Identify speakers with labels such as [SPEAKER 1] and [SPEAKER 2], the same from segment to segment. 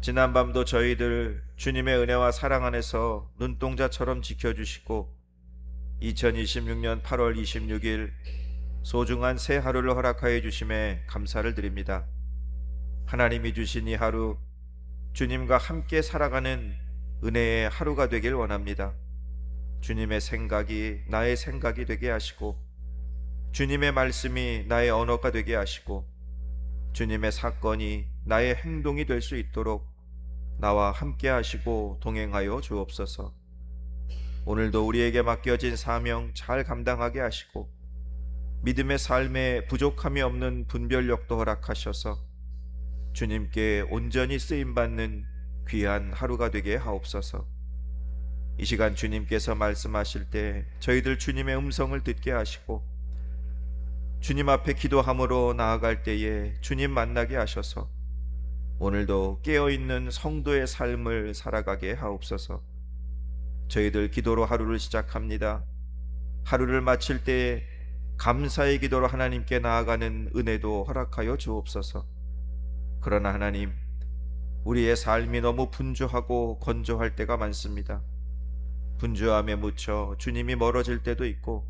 [SPEAKER 1] 지난밤도 저희들 주님의 은혜와 사랑 안에서 눈동자처럼 지켜주시고 2026년 8월 26일 소중한 새 하루를 허락하여 주심에 감사를 드립니다. 하나님이 주신 이 하루 주님과 함께 살아가는 은혜의 하루가 되길 원합니다. 주님의 생각이 나의 생각이 되게 하시고 주님의 말씀이 나의 언어가 되게 하시고 주님의 사건이 나의 행동이 될 수 있도록 나와 함께 하시고 동행하여 주옵소서. 오늘도 우리에게 맡겨진 사명 잘 감당하게 하시고 믿음의 삶에 부족함이 없는 분별력도 허락하셔서 주님께 온전히 쓰임받는 귀한 하루가 되게 하옵소서. 이 시간 주님께서 말씀하실 때 저희들 주님의 음성을 듣게 하시고 주님 앞에 기도함으로 나아갈 때에 주님 만나게 하셔서 오늘도 깨어있는 성도의 삶을 살아가게 하옵소서. 저희들 기도로 하루를 시작합니다. 하루를 마칠 때에 감사의 기도로 하나님께 나아가는 은혜도 허락하여 주옵소서. 그러나 하나님, 우리의 삶이 너무 분주하고 건조할 때가 많습니다. 분주함에 묻혀 주님이 멀어질 때도 있고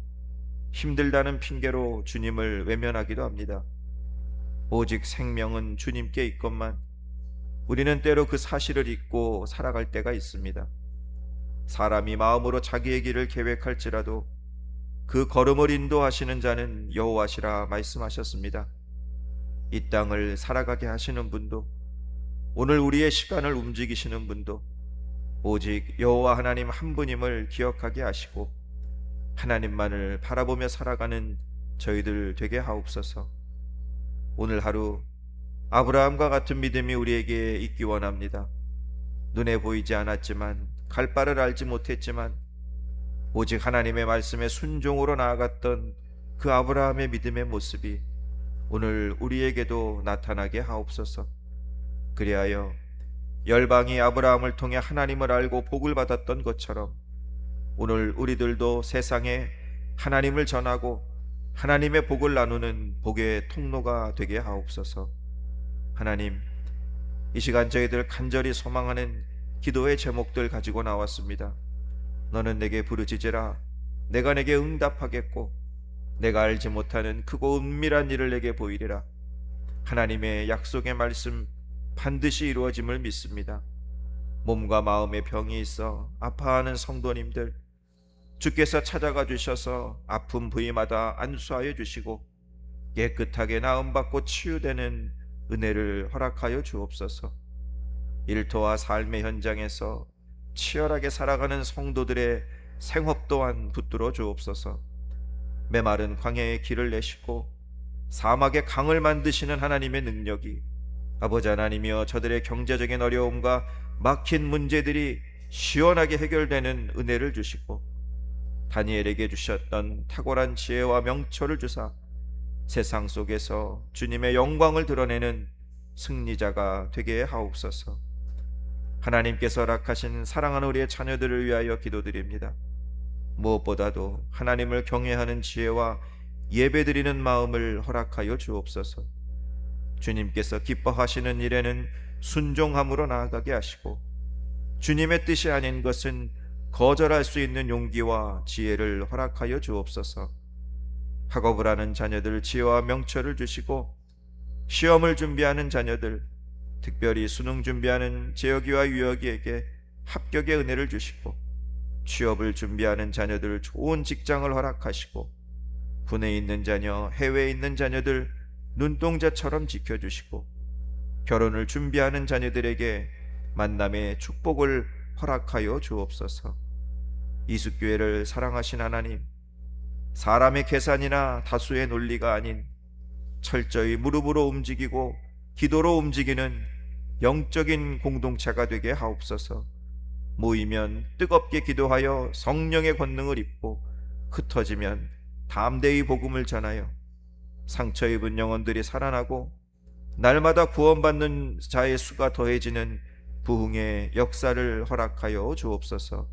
[SPEAKER 1] 힘들다는 핑계로 주님을 외면하기도 합니다. 오직 생명은 주님께 있건만 우리는 때로 그 사실을 잊고 살아갈 때가 있습니다. 사람이 마음으로 자기의 길을 계획할지라도 그 걸음을 인도하시는 자는 여호와시라 말씀하셨습니다. 이 땅을 살아가게 하시는 분도 오늘 우리의 시간을 움직이시는 분도 오직 여호와 하나님 한 분임을 기억하게 하시고 하나님만을 바라보며 살아가는 저희들 되게 하옵소서. 오늘 하루 아브라함과 같은 믿음이 우리에게 있기 원합니다. 눈에 보이지 않았지만 갈 바를 알지 못했지만 오직 하나님의 말씀에 순종으로 나아갔던 그 아브라함의 믿음의 모습이 오늘 우리에게도 나타나게 하옵소서. 그리하여 열방이 아브라함을 통해 하나님을 알고 복을 받았던 것처럼 오늘 우리들도 세상에 하나님을 전하고 하나님의 복을 나누는 복의 통로가 되게 하옵소서. 하나님, 이 시간 저희들 간절히 소망하는 기도의 제목들 가지고 나왔습니다. 너는 내게 부르짖으라. 내가 내게 응답하겠고 내가 알지 못하는 크고 은밀한 일을 내게 보이리라. 하나님의 약속의 말씀 반드시 이루어짐을 믿습니다. 몸과 마음의 병이 있어 아파하는 성도님들, 주께서 찾아가 주셔서 아픈 부위마다 안수하여 주시고 깨끗하게 나음받고 치유되는 은혜를 허락하여 주옵소서. 일터와 삶의 현장에서 치열하게 살아가는 성도들의 생업 또한 붙들어 주옵소서. 메마른 광야의 길을 내시고 사막의 강을 만드시는 하나님의 능력이 아버지 하나님이여 저들의 경제적인 어려움과 막힌 문제들이 시원하게 해결되는 은혜를 주시고 다니엘에게 주셨던 탁월한 지혜와 명철을 주사 세상 속에서 주님의 영광을 드러내는 승리자가 되게 하옵소서. 하나님께서 허락하신 사랑하는 우리의 자녀들을 위하여 기도드립니다. 무엇보다도 하나님을 경외하는 지혜와 예배드리는 마음을 허락하여 주옵소서. 주님께서 기뻐하시는 일에는 순종함으로 나아가게 하시고 주님의 뜻이 아닌 것은 거절할 수 있는 용기와 지혜를 허락하여 주옵소서. 학업을 하는 자녀들 지혜와 명철을 주시고 시험을 준비하는 자녀들, 특별히 수능 준비하는 재혁이와 유혁이에게 합격의 은혜를 주시고 취업을 준비하는 자녀들 좋은 직장을 허락하시고 군에 있는 자녀, 해외에 있는 자녀들 눈동자처럼 지켜주시고 결혼을 준비하는 자녀들에게 만남의 축복을 허락하여 주옵소서. 이숫교회를 사랑하신 하나님, 사람의 계산이나 다수의 논리가 아닌 철저히 무릎으로 움직이고 기도로 움직이는 영적인 공동체가 되게 하옵소서. 모이면 뜨겁게 기도하여 성령의 권능을 입고 흩어지면 담대히 복음을 전하여 상처 입은 영혼들이 살아나고 날마다 구원받는 자의 수가 더해지는 부흥의 역사를 허락하여 주옵소서.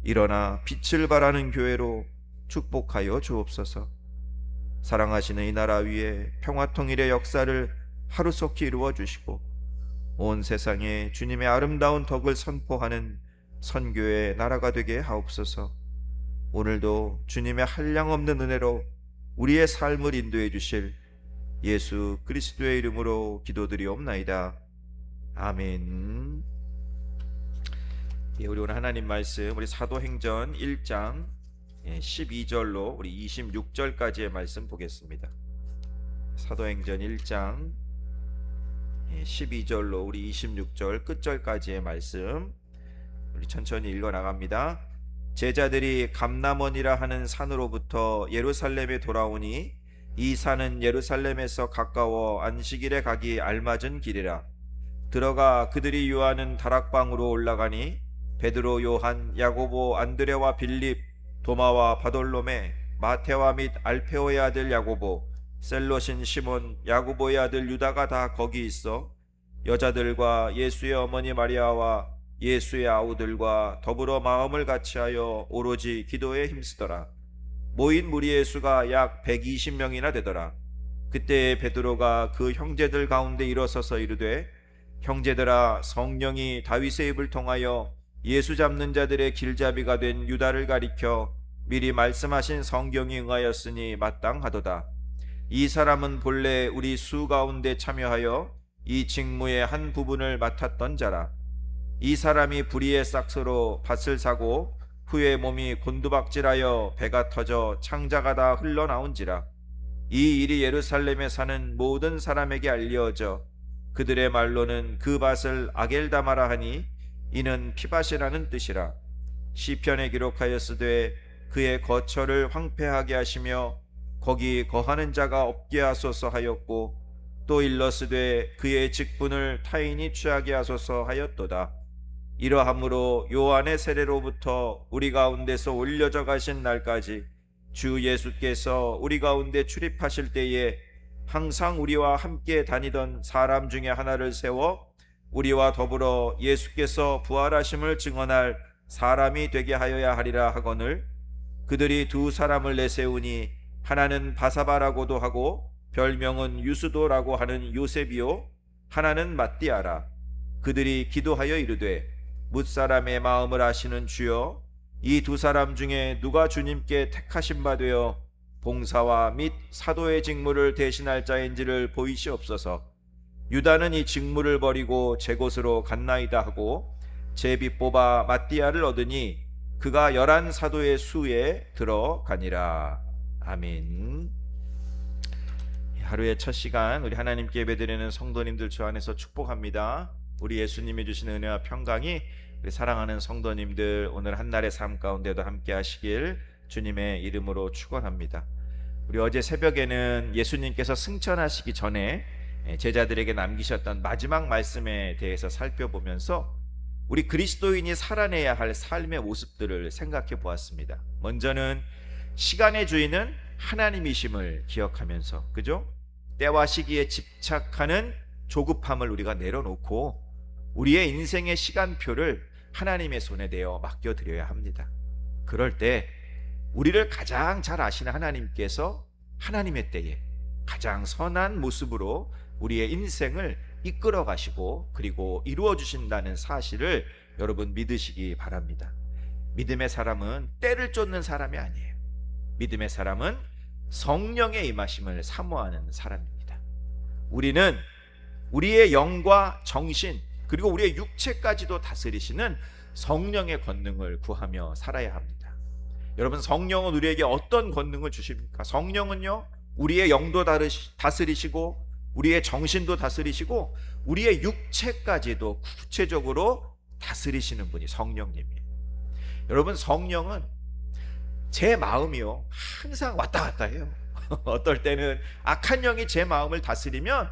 [SPEAKER 1] 일어나 빛을 발하는 교회로 축복하여 주옵소서. 사랑하시는 이 나라 위에 평화 통일의 역사를 하루속히 이루어 주시고 온 세상에 주님의 아름다운 덕을 선포하는 선교의 나라가 되게 하옵소서. 오늘도 주님의 한량없는 은혜로 우리의 삶을 인도해 주실 예수 그리스도의 이름으로 기도드리옵나이다. 아멘. 우리 오늘 하나님 말씀, 우리 사도행전 1장 12절로 우리 26절까지의 말씀 보겠습니다. 사도행전 1장 12절로 우리 26절 끝절까지의 말씀 우리 천천히 읽어 나갑니다. 제자들이 감람원이라 하는 산으로부터 예루살렘에 돌아오니 이 산은 예루살렘에서 가까워 안식일에 가기 알맞은 길이라. 들어가 그들이 유하는 다락방으로 올라가니 베드로, 요한, 야고보, 안드레와 빌립, 도마와 바돌로메, 마테와 및 알페오의 아들 야고보, 셀롯인 시몬, 야고보의 아들 유다가 다 거기 있어 여자들과 예수의 어머니 마리아와 예수의 아우들과 더불어 마음을 같이하여 오로지 기도에 힘쓰더라. 모인 무리의 수가 약 120명이나 되더라. 그때 베드로가 그 형제들 가운데 일어서서 이르되, 형제들아, 성령이 다윗의 입을 통하여 예수 잡는 자들의 길잡이가 된 유다를 가리켜 미리 말씀하신 성경이 응하였으니 마땅하도다. 이 사람은 본래 우리 수 가운데 참여하여 이 직무의 한 부분을 맡았던 자라. 이 사람이 불의의 싹스로 밭을 사고 후에 몸이 곤두박질하여 배가 터져 창자가 다 흘러나온지라. 이 일이 예루살렘에 사는 모든 사람에게 알려져 그들의 말로는 그 밭을 아겔다마라 하니 이는 피밭이라는 뜻이라. 시편에 기록하였으되 그의 거처를 황폐하게 하시며 거기 거하는 자가 없게 하소서 하였고, 또 일러스되 그의 직분을 타인이 취하게 하소서 하였도다. 이러함으로 요한의 세례로부터 우리 가운데서 올려져 가신 날까지 주 예수께서 우리 가운데 출입하실 때에 항상 우리와 함께 다니던 사람 중에 하나를 세워 우리와 더불어 예수께서 부활하심을 증언할 사람이 되게 하여야 하리라 하거늘, 그들이 두 사람을 내세우니 하나는 바사바라고도 하고 별명은 유스도라고 하는 요셉이요 하나는 matti아라. 그들이 기도하여 이르되, 뭇사람의 마음을 아시는 주여, 이 두 사람 중에 누가 주님께 택하신 바 되어 봉사와 및 사도의 직무를 대신할 자인지를 보이시옵소서. 유다는 이 직무를 버리고 제 곳으로 갔나이다 하고 제비 뽑아 matti아를 얻으니 그가 11 사도의 수에 들어가니라. 아멘. 하루의 첫 시간 우리 하나님께 예배드리는 성도님들 주 안에서 축복합니다. 우리 예수님이 주시는 은혜와 평강이 우리 사랑하는 성도님들 오늘 한날의 삶 가운데도 함께 하시길 주님의 이름으로 축원합니다. 우리 어제 새벽에는 예수님께서 승천하시기 전에 제자들에게 남기셨던 마지막 말씀에 대해서 살펴보면서 우리 그리스도인이 살아내야 할 삶의 모습들을 생각해 보았습니다. 먼저는 시간의 주인은 하나님이심을 기억하면서, 그죠? 때와 시기에 집착하는 조급함을 우리가 내려놓고 우리의 인생의 시간표를 하나님의 손에 내어 맡겨드려야 합니다. 그럴 때 우리를 가장 잘 아시는 하나님께서 하나님의 때에 가장 선한 모습으로 우리의 인생을 이끌어 가시고 그리고 이루어 주신다는 사실을 여러분 믿으시기 바랍니다. 믿음의 사람은 때를 쫓는 사람이 아니에요. 믿음의 사람은 성령의 임하심을 사모하는 사람입니다. 우리는 우리의 영과 정신 그리고 우리의 육체까지도 다스리시는 성령의 권능을 구하며 살아야 합니다. 여러분, 성령은 우리에게 어떤 권능을 주십니까? 성령은요, 우리의 영도 다스리시고 우리의 정신도 다스리시고 우리의 육체까지도 구체적으로 다스리시는 분이 성령님이에요. 여러분, 성령은 제 마음이요 항상 왔다 갔다 해요. 어떨 때는 악한 영이 제 마음을 다스리면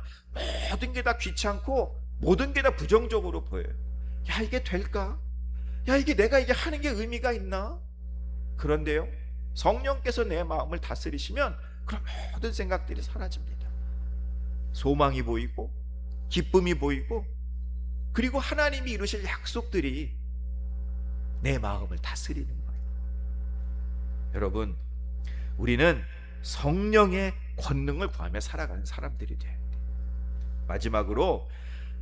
[SPEAKER 1] 모든 게 다 귀찮고 모든 게 다 부정적으로 보여요. 야, 이게 될까? 야, 이게 내가 이게 하는 게 의미가 있나? 그런데요, 성령께서 내 마음을 다스리시면 그런 모든 생각들이 사라집니다. 소망이 보이고 기쁨이 보이고 그리고 하나님이 이루실 약속들이 내 마음을 다스리는 거예요. 여러분, 우리는 성령의 권능을 구하며 살아가는 사람들이 돼요. 마지막으로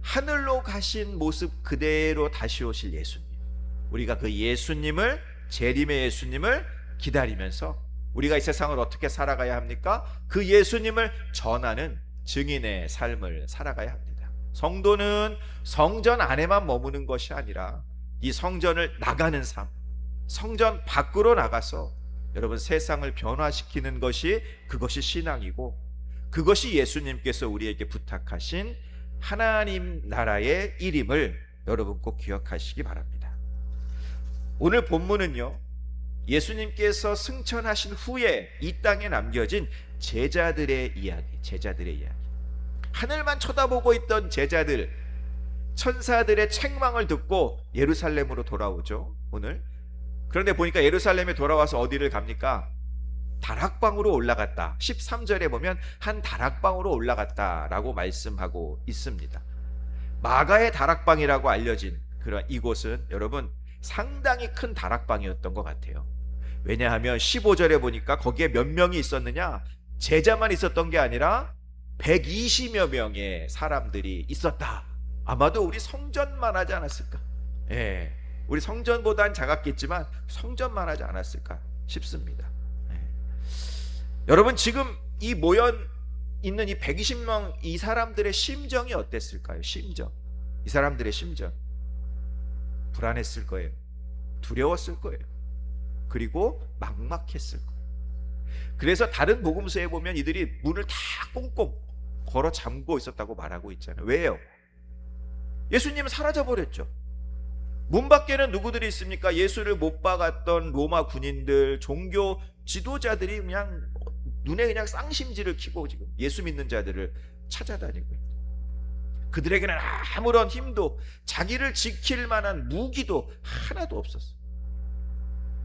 [SPEAKER 1] 하늘로 가신 모습 그대로 다시 오실 예수님, 우리가 그 예수님을, 재림의 예수님을 기다리면서 우리가 이 세상을 어떻게 살아가야 합니까? 그 예수님을 전하는 증인의 삶을 살아가야 합니다. 성도는 성전 안에만 머무는 것이 아니라 이 성전을 나가는 삶, 성전 밖으로 나가서 여러분 세상을 변화시키는 것이, 그것이 신앙이고, 그것이 예수님께서 우리에게 부탁하신 하나님 나라의 일임을 여러분 꼭 기억하시기 바랍니다. 오늘 본문은요, 예수님께서 승천하신 후에 이 땅에 남겨진 제자들의 이야기, 제자들의 이야기. 하늘만 쳐다보고 있던 제자들, 천사들의 책망을 듣고 예루살렘으로 돌아오죠, 오늘. 그런데 보니까 예루살렘에 돌아와서 어디를 갑니까? 다락방으로 올라갔다. 13절에 보면 한 다락방으로 올라갔다라고 말씀하고 있습니다. 마가의 다락방이라고 알려진 그런 이곳은 여러분 상당히 큰 다락방이었던 것 같아요. 왜냐하면 15절에 보니까 거기에 몇 명이 있었느냐? 제자만 있었던 게 아니라 120여 명의 사람들이 있었다. 아마도 우리 성전만 하지 않았을까? 예, 우리 성전보단 작았겠지만 성전만 하지 않았을까 싶습니다. 여러분 지금 이 모여 있는 이 120명 이 사람들의 심정이 어땠을까요? 심정, 이 사람들의 심정 불안했을 거예요. 두려웠을 거예요. 그리고 막막했을 거예요. 그래서 다른 복음서에 보면 이들이 문을 다 꽁꽁 걸어 잠고 있었다고 말하고 있잖아요. 왜요? 예수님은 사라져버렸죠. 문 밖에는 누구들이 있습니까? 예수를 못 박았던 로마 군인들, 종교 지도자들이 그냥 눈에 그냥 쌍심지를 켜고 지금 예수 믿는 자들을 찾아다니고 있다. 그들에게는 아무런 힘도, 자기를 지킬 만한 무기도 하나도 없었어.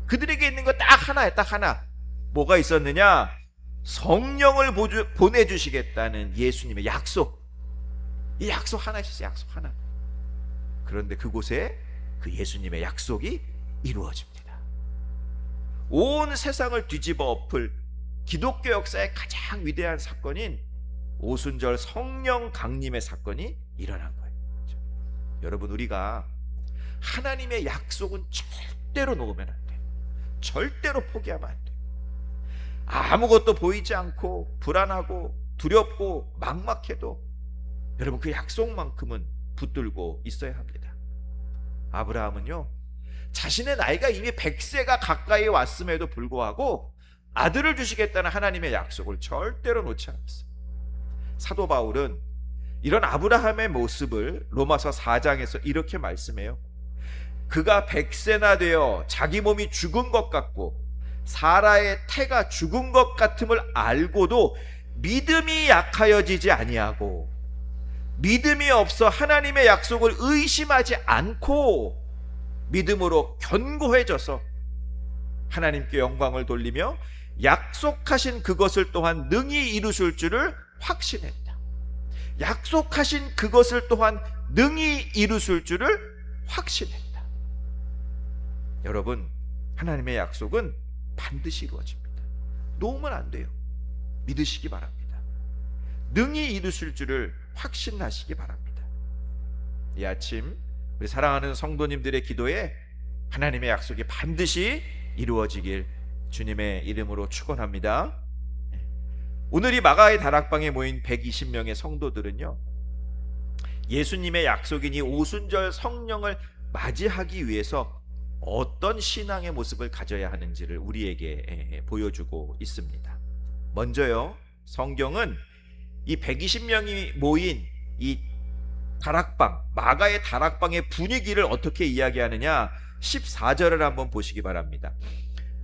[SPEAKER 1] 그들에게 있는 거 딱 하나야, 딱 하나. 뭐가 있었느냐? 성령을 보내주시겠다는 예수님의 약속. 이 약속 하나 있었어요, 약속 하나. 그런데 그곳에 그 예수님의 약속이 이루어집니다. 온 세상을 뒤집어 엎을 기독교 역사의 가장 위대한 사건인 오순절 성령 강림의 사건이 일어난 거예요. 여러분 우리가 하나님의 약속은 절대로 놓으면 안 돼요. 절대로 포기하면 안 돼요. 아무것도 보이지 않고 불안하고 두렵고 막막해도 여러분 그 약속만큼은 붙들고 있어야 합니다. 아브라함은요, 자신의 나이가 이미 100세가 가까이 왔음에도 불구하고 아들을 주시겠다는 하나님의 약속을 절대로 놓지 않았어요. 사도 바울은 이런 아브라함의 모습을 로마서 4장에서 이렇게 말씀해요. 그가 100세나 되어 자기 몸이 죽은 것 같고 사라의 태가 죽은 것 같음을 알고도 믿음이 약하여지지 아니하고 믿음이 없어 하나님의 약속을 의심하지 않고 믿음으로 견고해져서 하나님께 영광을 돌리며 약속하신 그것을 또한 능히 이루실 줄을 확신했다. 약속하신 그것을 또한 능히 이루실 줄을 확신했다. 여러분, 하나님의 약속은 반드시 이루어집니다. 놓으면 안 돼요. 믿으시기 바랍니다. 능히 이루실 줄을 확신하시기 바랍니다. 이 아침 우리 사랑하는 성도님들의 기도에 하나님의 약속이 반드시 이루어지길 주님의 이름으로 축원합니다. 오늘 이 마가의 다락방에 모인 120명의 성도들은요, 예수님의 약속인 이 오순절 성령을 맞이하기 위해서 어떤 신앙의 모습을 가져야 하는지를 우리에게 보여주고 있습니다. 먼저요, 성경은 이 120명이 모인 이 다락방, 마가의 다락방의 분위기를 어떻게 이야기하느냐, 14절을 한번 보시기 바랍니다.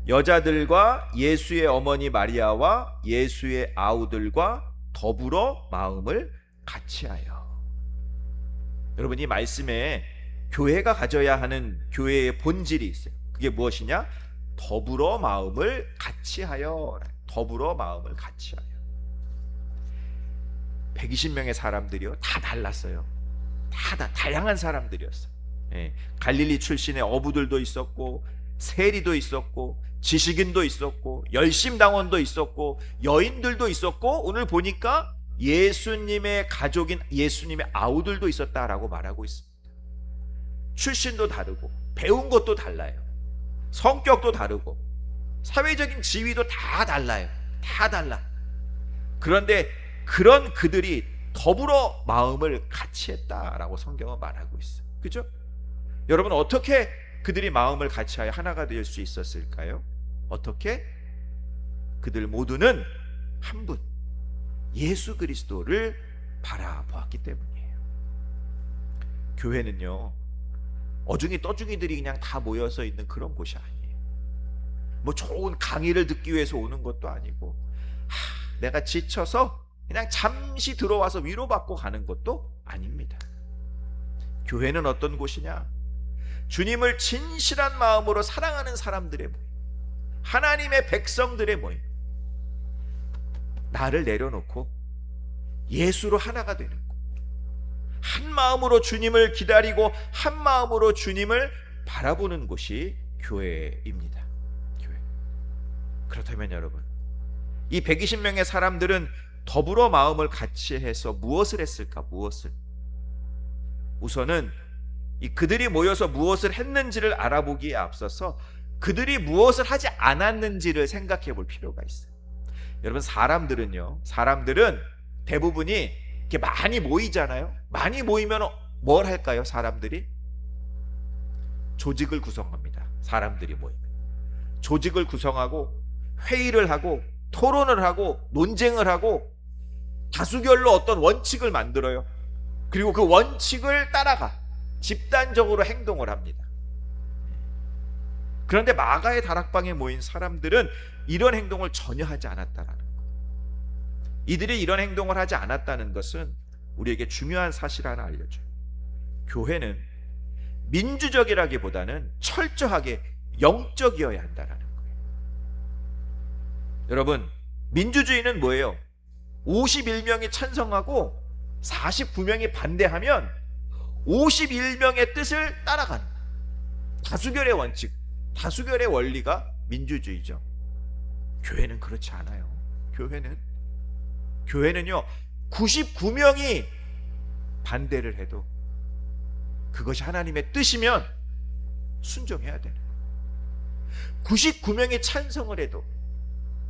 [SPEAKER 1] 여자들과 예수의 어머니 마리아와 예수의 아우들과 더불어 마음을 같이하여. 여러분, 이 말씀에 교회가 가져야 하는 교회의 본질이 있어요. 그게 무엇이냐? 더불어 마음을 같이하여. 더불어 마음을 같이하여. 120명의 사람들이요, 다 달랐어요. 다 다양한 사람들이었어요. 갈릴리 출신의 어부들도 있었고, 세리도 있었고, 지식인도 있었고, 열심당원도 있었고, 여인들도 있었고, 오늘 보니까 예수님의 가족인 예수님의 아우들도 있었다라고 말하고 있습니다. 출신도 다르고 배운 것도 달라요. 성격도 다르고 사회적인 지위도 다 달라요. 다 달라. 그런데 그런 그들이 더불어 마음을 같이 했다라고 성경은 말하고 있어요. 그죠? 여러분, 어떻게 그들이 마음을 같이하여 하나가 될 수 있었을까요? 어떻게? 그들 모두는 한 분, 예수 그리스도를 바라보았기 때문이에요. 교회는요, 어중이 떠중이들이 그냥 다 모여서 있는 그런 곳이 아니에요. 뭐 좋은 강의를 듣기 위해서 오는 것도 아니고, 내가 지쳐서 그냥 잠시 들어와서 위로받고 가는 것도 아닙니다. 교회는 어떤 곳이냐? 주님을 진실한 마음으로 사랑하는 사람들의 모임, 하나님의 백성들의 모임. 나를 내려놓고 예수로 하나가 되는 곳, 한 마음으로 주님을 기다리고 한 마음으로 주님을 바라보는 곳이 교회입니다. 교회. 그렇다면 여러분, 이 120명의 사람들은 더불어 마음을 같이 해서 무엇을 했을까? 무엇을? 우선은 이 그들이 모여서 무엇을 했는지를 알아보기에 앞서서 그들이 무엇을 하지 않았는지를 생각해 볼 필요가 있어요. 여러분, 사람들은 대부분이 이렇게 많이 모이잖아요. 많이 모이면 뭘 할까요? 사람들이 조직을 구성합니다. 사람들이 모이면 조직을 구성하고 회의를 하고 토론을 하고 논쟁을 하고 다수결로 어떤 원칙을 만들어요. 그리고 그 원칙을 따라가 집단적으로 행동을 합니다. 그런데 마가의 다락방에 모인 사람들은 이런 행동을 전혀 하지 않았다라는 거예요. 이들이 이런 행동을 하지 않았다는 것은 우리에게 중요한 사실 하나 알려줘요. 교회는 민주적이라기보다는 철저하게 영적이어야 한다는 거예요. 여러분, 민주주의는 뭐예요? 51명이 찬성하고 49명이 반대하면 51명의 뜻을 따라가는 다수결의 원칙, 다수결의 원리가 민주주의죠. 교회는 그렇지 않아요. 교회는요 99명이 반대를 해도 그것이 하나님의 뜻이면 순종해야 되는 거예요. 99명이 찬성을 해도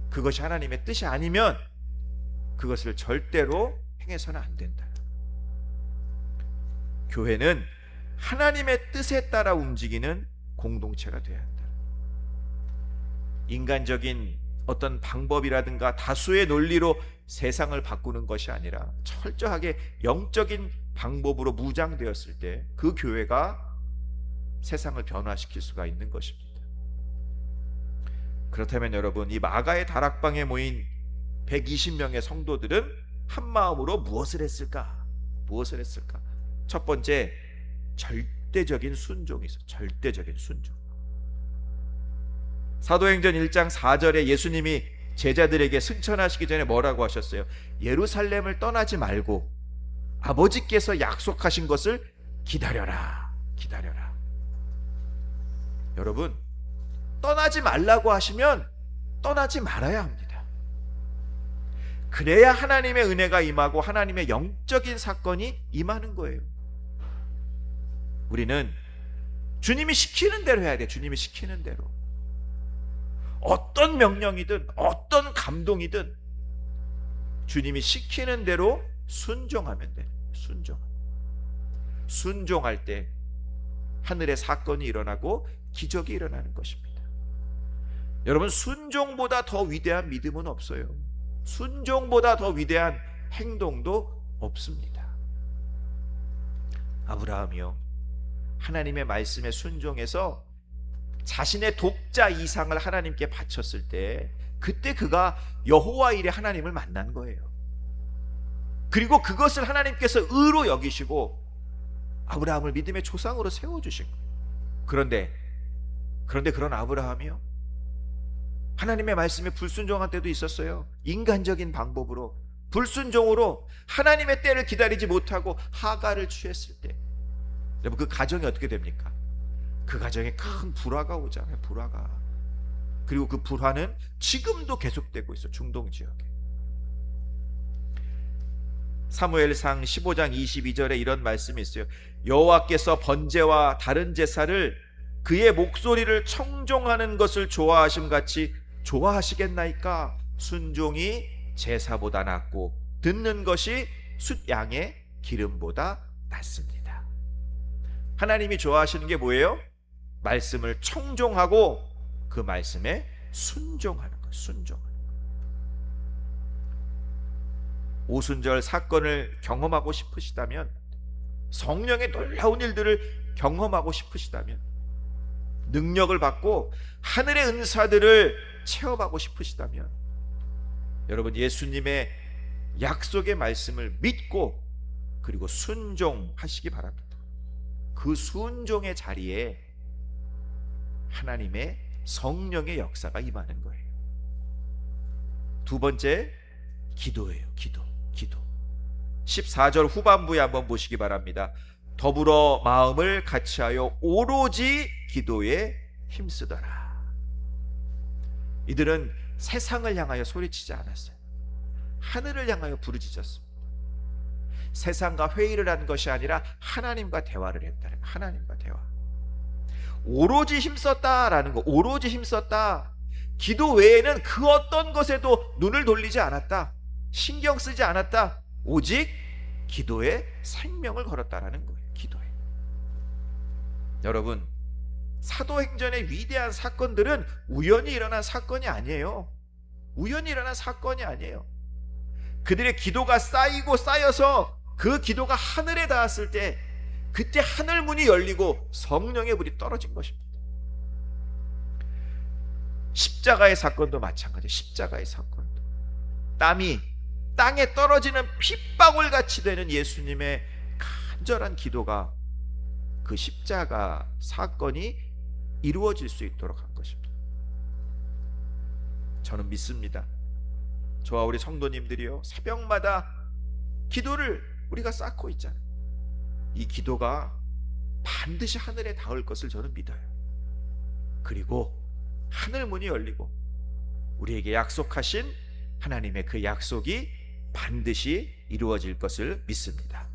[SPEAKER 1] 그것이 하나님의 뜻이 아니면 그것을 절대로 행해서는 안 된다. 교회는 하나님의 뜻에 따라 움직이는 공동체가 되어야 한다. 인간적인 어떤 방법이라든가 다수의 논리로 세상을 바꾸는 것이 아니라 철저하게 영적인 방법으로 무장되었을 때 그 교회가 세상을 변화시킬 수가 있는 것입니다. 그렇다면 여러분, 이 마가의 다락방에 모인 120명의 성도들은 한 마음으로 무엇을 했을까? 첫 번째, 절대적인 순종이 있어. 절대적인 순종. 사도행전 1장 4절에 예수님이 제자들에게 승천하시기 전에 뭐라고 하셨어요? 예루살렘을 떠나지 말고 아버지께서 약속하신 것을 기다려라. 여러분, 떠나지 말라고 하시면 떠나지 말아야 합니다. 그래야 하나님의 은혜가 임하고 하나님의 영적인 사건이 임하는 거예요. 우리는 주님이 시키는 대로 해야 돼. 주님이 시키는 대로. 어떤 명령이든 어떤 감동이든 주님이 시키는 대로 순종하면 돼. 순종할 때 하늘의 사건이 일어나고 기적이 일어나는 것입니다. 여러분, 순종보다 더 위대한 믿음은 없어요. 순종보다 더 위대한 행동도 없습니다. 아브라함이요, 하나님의 말씀에 순종해서 자신의 독자 이상을 하나님께 바쳤을 때 그때 그가 여호와 일에 하나님을 만난 거예요. 그리고 그것을 하나님께서 의로 여기시고 아브라함을 믿음의 조상으로 세워주신 거예요. 그런데 그런 아브라함이요, 하나님의 말씀에 불순종한 때도 있었어요. 인간적인 방법으로 불순종으로 하나님의 때를 기다리지 못하고 하가를 취했을 때 여러분, 그 가정이 어떻게 됩니까? 그 가정에 큰 불화가 오잖아요. 불화가. 그리고 그 불화는 지금도 계속되고 있어. 중동 지역에. 사무엘상 15장 22절에 이런 말씀이 있어요. 여호와께서 번제와 다른 제사를 그의 목소리를 청종하는 것을 좋아하심 같이 좋아하시겠나이까? 순종이 제사보다 낫고 듣는 것이 숫양의 기름보다 낫습니다. 하나님이 좋아하시는 게 뭐예요? 말씀을 청종하고 그 말씀에 순종하는 것. 순종하는 것. 오순절 사건을 경험하고 싶으시다면, 성령의 놀라운 일들을 경험하고 싶으시다면, 능력을 받고 하늘의 은사들을 체험하고 싶으시다면, 여러분 예수님의 약속의 말씀을 믿고 그리고 순종하시기 바랍니다. 그 순종의 자리에 하나님의 성령의 역사가 임하는 거예요. 두 번째, 기도예요. 기도. 14절 후반부에 한번 보시기 바랍니다. 더불어 마음을 같이하여 오로지 기도에 힘쓰더라. 이들은 세상을 향하여 소리치지 않았어요. 하늘을 향하여 부르짖었습니다. 세상과 회의를 한 것이 아니라 하나님과 대화를 했다는 거예요. 하나님과 대화. 오로지 힘썼다라는 거. 오로지 힘썼다. 기도 외에는 그 어떤 것에도 눈을 돌리지 않았다. 신경 쓰지 않았다. 오직 기도에 생명을 걸었다라는 거예요. 기도에. 여러분, 사도행전의 위대한 사건들은 우연히 일어난 사건이 아니에요. 우연히 일어난 사건이 아니에요. 그들의 기도가 쌓이고 쌓여서 그 기도가 하늘에 닿았을 때, 그때 하늘 문이 열리고 성령의 불이 떨어진 것입니다. 십자가의 사건도 마찬가지예요. 십자가의 사건도 땀이 땅에 떨어지는 핏방울 같이 되는 예수님의 간절한 기도가 그 십자가 사건이 이루어질 수 있도록 한 것입니다. 저는 믿습니다. 저와 우리 성도님들이요, 새벽마다 기도를 우리가 쌓고 있잖아요. 이 기도가 반드시 하늘에 닿을 것을 저는 믿어요. 그리고 하늘 문이 열리고 우리에게 약속하신 하나님의 그 약속이 반드시 이루어질 것을 믿습니다.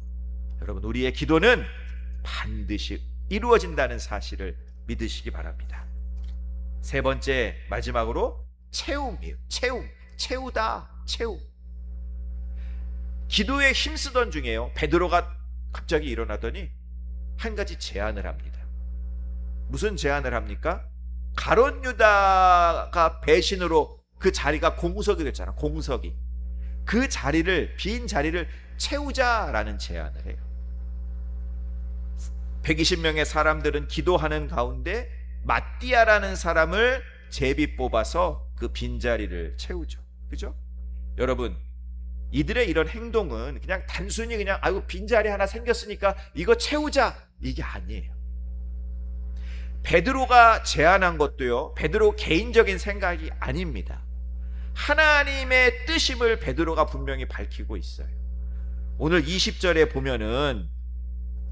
[SPEAKER 1] 여러분, 우리의 기도는 반드시 이루어진다는 사실을 믿으시기 바랍니다. 세 번째, 마지막으로 채움이에요. 채우다. 기도에 힘쓰던 중에요, 베드로가 갑자기 일어나더니 한 가지 제안을 합니다. 무슨 제안을 합니까? 가룟 유다가 배신으로 그 자리가 공석이 됐잖아. 공석이. 그 자리를, 빈 자리를 채우자라는 제안을 해요. 120명의 사람들은 기도하는 가운데 마띠아라는 사람을 제비 뽑아서 그 빈자리를 채우죠. 그죠? 여러분, 이들의 이런 행동은 그냥 단순히 그냥 아이고 빈자리 하나 생겼으니까 이거 채우자, 이게 아니에요. 베드로가 제안한 것도요, 베드로 개인적인 생각이 아닙니다. 하나님의 뜻임을 베드로가 분명히 밝히고 있어요. 오늘 20절에 보면은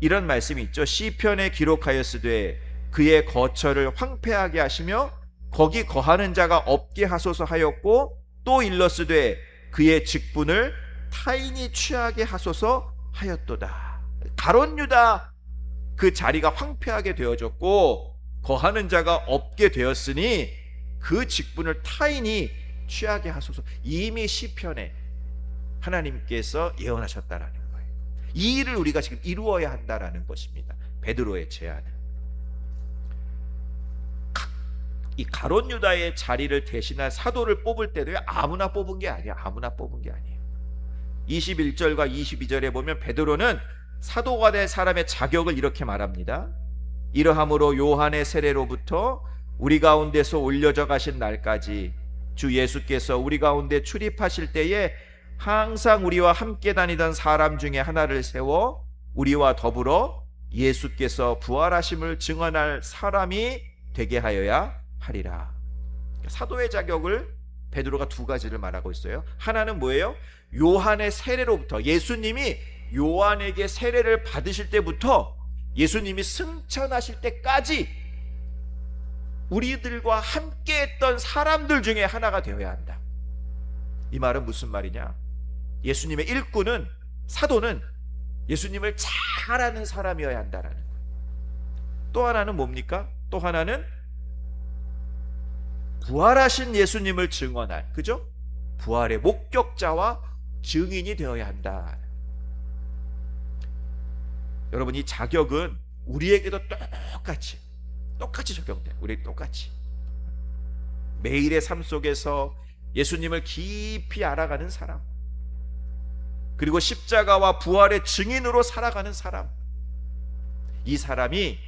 [SPEAKER 1] 이런 말씀이 있죠. 시편에 기록하였으되 그의 거처를 황폐하게 하시며 거기 거하는 자가 없게 하소서 하였고, 또 일렀으되 그의 직분을 타인이 취하게 하소서 하였도다. 가룟 유다 그 자리가 황폐하게 되어졌고 거하는 자가 없게 되었으니 그 직분을 타인이 취하게 하소서. 이미 시편에 하나님께서 예언하셨다라는 거예요. 이 일을 우리가 지금 이루어야 한다라는 것입니다. 베드로의 제안은. 이 가룟 유다의 자리를 대신할 사도를 뽑을 때도요, 아무나 뽑은 게 아니에요. 아무나 뽑은 게 아니에요. 21절과 22절에 보면 베드로는 사도가 될 사람의 자격을 이렇게 말합니다. 이러함으로 요한의 세례로부터 우리 가운데서 올려져 가신 날까지 주 예수께서 우리 가운데 출입하실 때에 항상 우리와 함께 다니던 사람 중에 하나를 세워 우리와 더불어 예수께서 부활하심을 증언할 사람이 되게 하여야 하리라. 사도의 자격을 베드로가 두 가지를 말하고 있어요. 하나는 뭐예요? 요한의 세례로부터, 예수님이 요한에게 세례를 받으실 때부터 예수님이 승천하실 때까지 우리들과 함께 했던 사람들 중에 하나가 되어야 한다. 이 말은 무슨 말이냐? 예수님의 일꾼은 사도는 예수님을 잘 아는 사람이어야 한다라는 거예요. 또 하나는 뭡니까? 또 하나는 부활하신 예수님을 증언할, 그죠? 부활의 목격자와 증인이 되어야 한다. 여러분, 이 자격은 우리에게도 똑같이 적용돼요. 우리 똑같이 매일의 삶 속에서 예수님을 깊이 알아가는 사람, 그리고 십자가와 부활의 증인으로 살아가는 사람, 이 사람이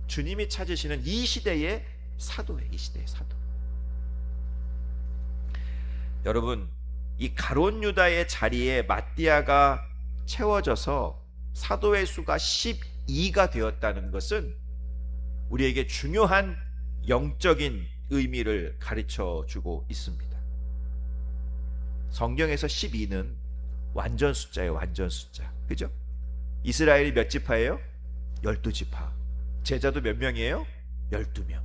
[SPEAKER 1] 주님이 찾으시는 이 시대의 사도예요. 이 시대의 사도. 여러분, 이 가룟 유다의 자리에 마띠아가 채워져서 사도의 수가 12가 되었다는 것은 우리에게 중요한 영적인 의미를 가르쳐 주고 있습니다. 성경에서 12는 완전 숫자예요. 완전 숫자. 그죠? 이스라엘이 몇 지파예요? 12지파. 제자도 몇 명이에요? 12명.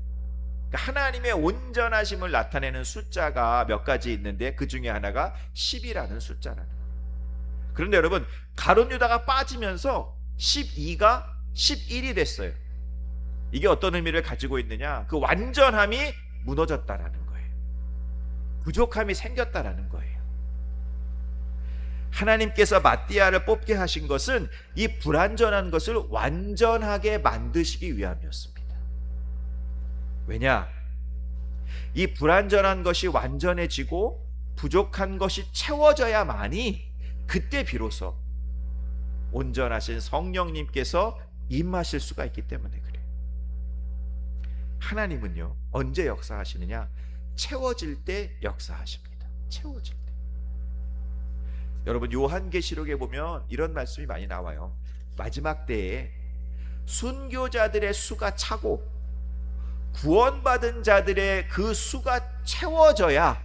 [SPEAKER 1] 그러니까 하나님의 온전하심을 나타내는 숫자가 몇 가지 있는데 그 중에 하나가 10이라는 숫자라는 거예요. 그런데 여러분, 가룟 유다가 빠지면서 12가 11이 됐어요. 이게 어떤 의미를 가지고 있느냐? 그 완전함이 무너졌다라는 거예요. 부족함이 생겼다라는 거예요. 하나님께서 마띠아를 뽑게 하신 것은 이 불완전한 것을 완전하게 만드시기 위함이었습니다. 왜냐? 이 불완전한 것이 완전해지고 부족한 것이 채워져야만이 그때 비로소 온전하신 성령님께서 임하실 수가 있기 때문에 그래요. 하나님은요, 언제 역사하시느냐? 채워질 때 역사하십니다. 채워질 때. 여러분, 요한계시록에 보면 이런 말씀이 많이 나와요. 마지막 때에 순교자들의 수가 차고 구원받은 자들의 그 수가 채워져야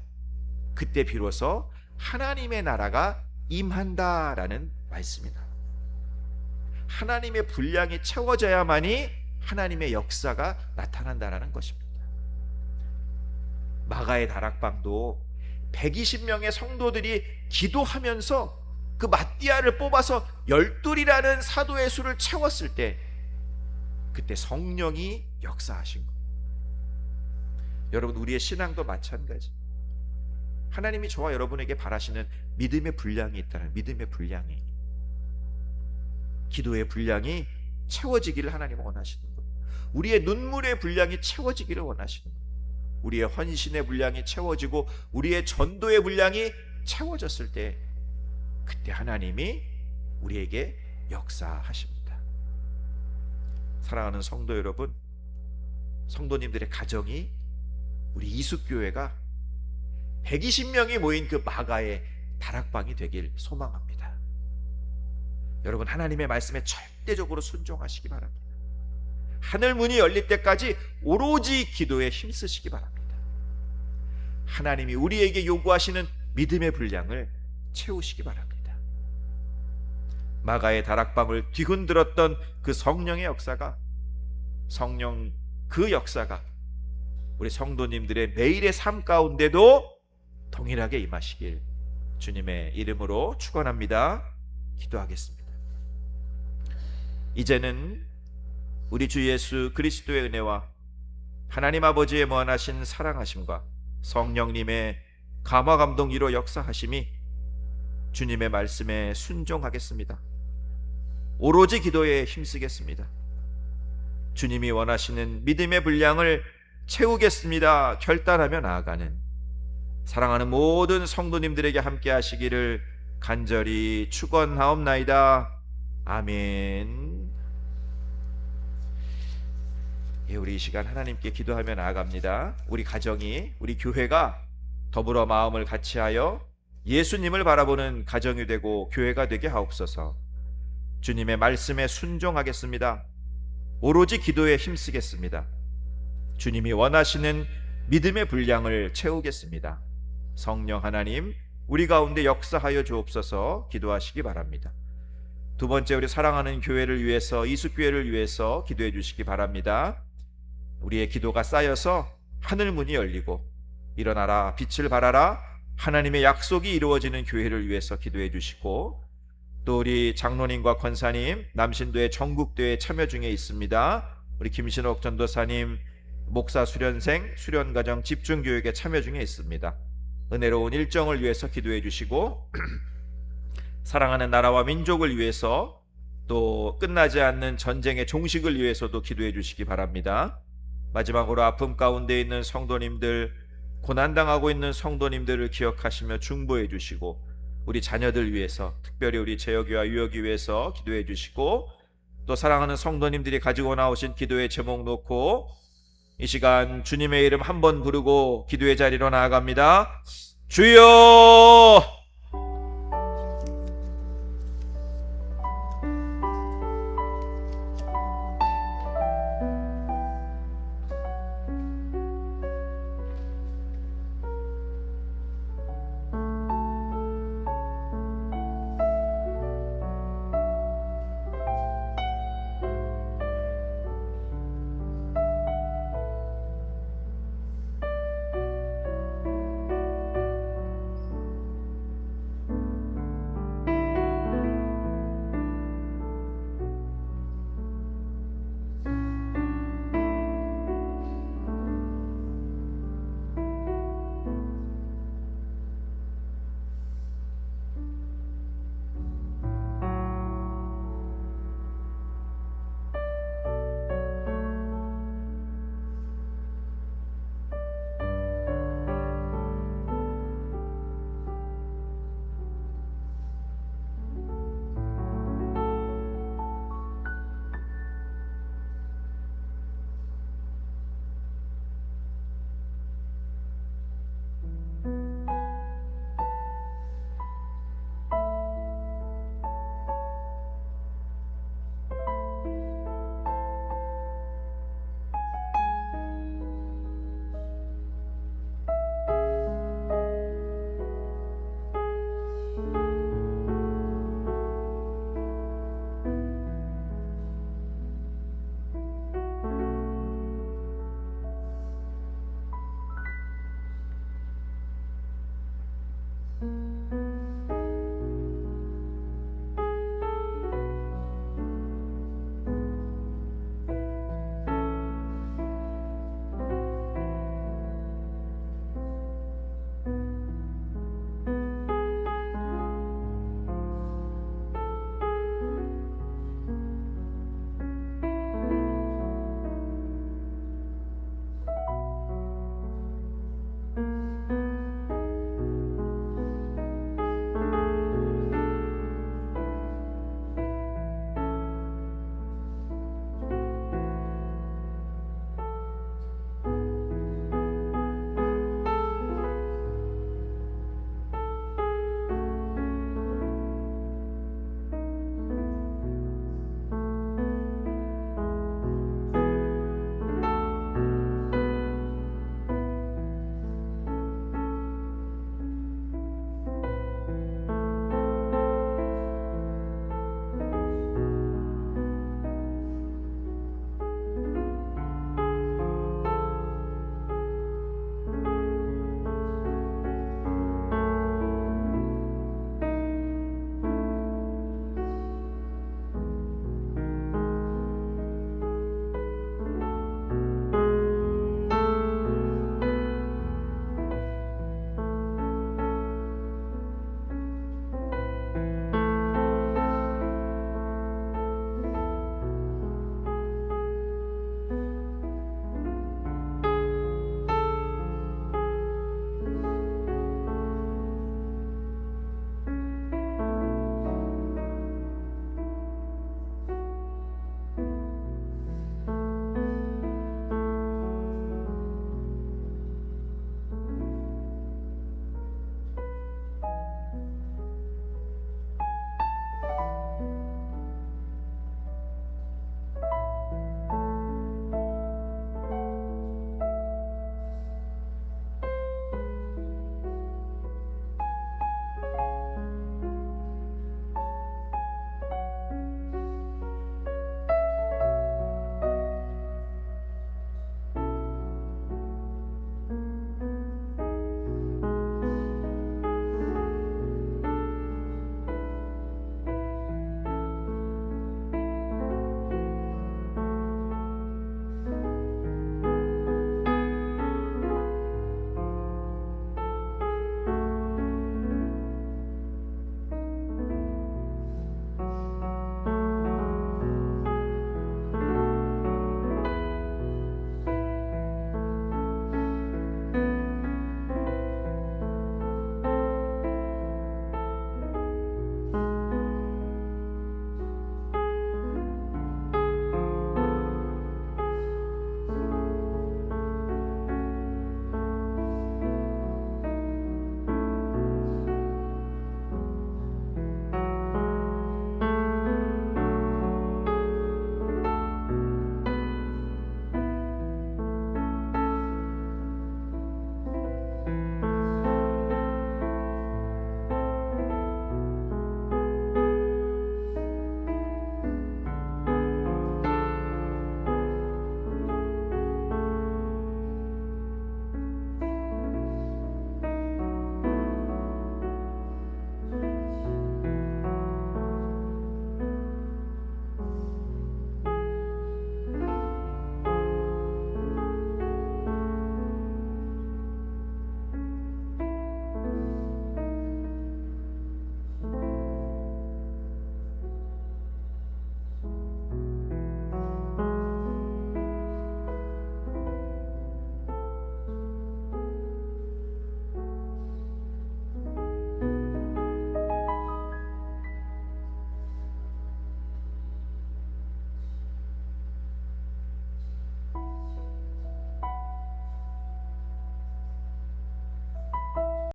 [SPEAKER 1] 그때 비로소 하나님의 나라가 임한다라는 말씀이다. 하나님의 분량이 채워져야만이 하나님의 역사가 나타난다라는 것입니다. 마가의 다락방도 120명의 성도들이 기도하면서 그 마띠아를 뽑아서 12이라는 사도의 수를 채웠을 때 그때 성령이 역사하신 거예요. 여러분, 우리의 신앙도 마찬가지. 하나님이 저와 여러분에게 바라시는 믿음의 분량이 있다는, 믿음의 분량이, 기도의 분량이 채워지기를 하나님은 원하시는 거예요. 우리의 눈물의 분량이 채워지기를 원하시는 거예요. 우리의 헌신의 분량이 채워지고 우리의 전도의 분량이 채워졌을 때 그때 하나님이 우리에게 역사하십니다. 사랑하는 성도 여러분, 성도님들의 가정이, 우리 이숙교회가 120명이 모인 그 마가의 다락방이 되길 소망합니다. 여러분, 하나님의 말씀에 절대적으로 순종하시기 바랍니다. 하늘 문이 열릴 때까지 오로지 기도에 힘쓰시기 바랍니다. 하나님이 우리에게 요구하시는 믿음의 분량을 채우시기 바랍니다. 마가의 다락방을 뒤흔들었던 그 성령의 역사가, 성령 그 역사가 우리 성도님들의 매일의 삶 가운데도 동일하게 임하시길 주님의 이름으로 축원합니다. 기도하겠습니다. 이제는 우리 주 예수 그리스도의 은혜와 하나님 아버지의 무한하신 사랑하심과 성령님의 감화 감동 이로 역사하심이 주님의 말씀에 순종하겠습니다. 오로지 기도에 힘쓰겠습니다. 주님이 원하시는 믿음의 분량을 채우겠습니다. 결단하며 나아가는 사랑하는 모든 성도님들에게 함께 하시기를 간절히 축원하옵나이다. 아멘. 예, 우리 이 시간 하나님께 기도하며 나아갑니다. 우리 가정이, 우리 교회가 더불어 마음을 같이하여 예수님을 바라보는 가정이 되고 교회가 되게 하옵소서. 주님의 말씀에 순종하겠습니다. 오로지 기도에 힘쓰겠습니다. 주님이 원하시는 믿음의 분량을 채우겠습니다. 성령 하나님, 우리 가운데 역사하여 주옵소서. 기도하시기 바랍니다. 두 번째, 우리 사랑하는 교회를 위해서, 이숙교회를 위해서 기도해 주시기 바랍니다. 우리의 기도가 쌓여서 하늘 문이 열리고 일어나라 빛을 발하라 하나님의 약속이 이루어지는 교회를 위해서 기도해 주시고, 또 우리 장로님과 권사님 남신도의 전국대회 참여 중에 있습니다. 우리 김신옥 전도사님 목사 수련생 수련과정 집중교육에 참여 중에 있습니다. 은혜로운 일정을 위해서 기도해 주시고 사랑하는 나라와 민족을 위해서 또 끝나지 않는 전쟁의 종식을 위해서도 기도해 주시기 바랍니다. 마지막으로 아픔 가운데 있는 성도님들, 고난당하고 있는 성도님들을 기억하시며 중보해 주시고 우리 자녀들 위해서, 특별히 우리 재혁이와 유혁이 위해서 기도해 주시고 또 사랑하는 성도님들이 가지고 나오신 기도의 제목 놓고 이 시간 주님의 이름 한 번 부르고 기도의 자리로 나아갑니다. 주여!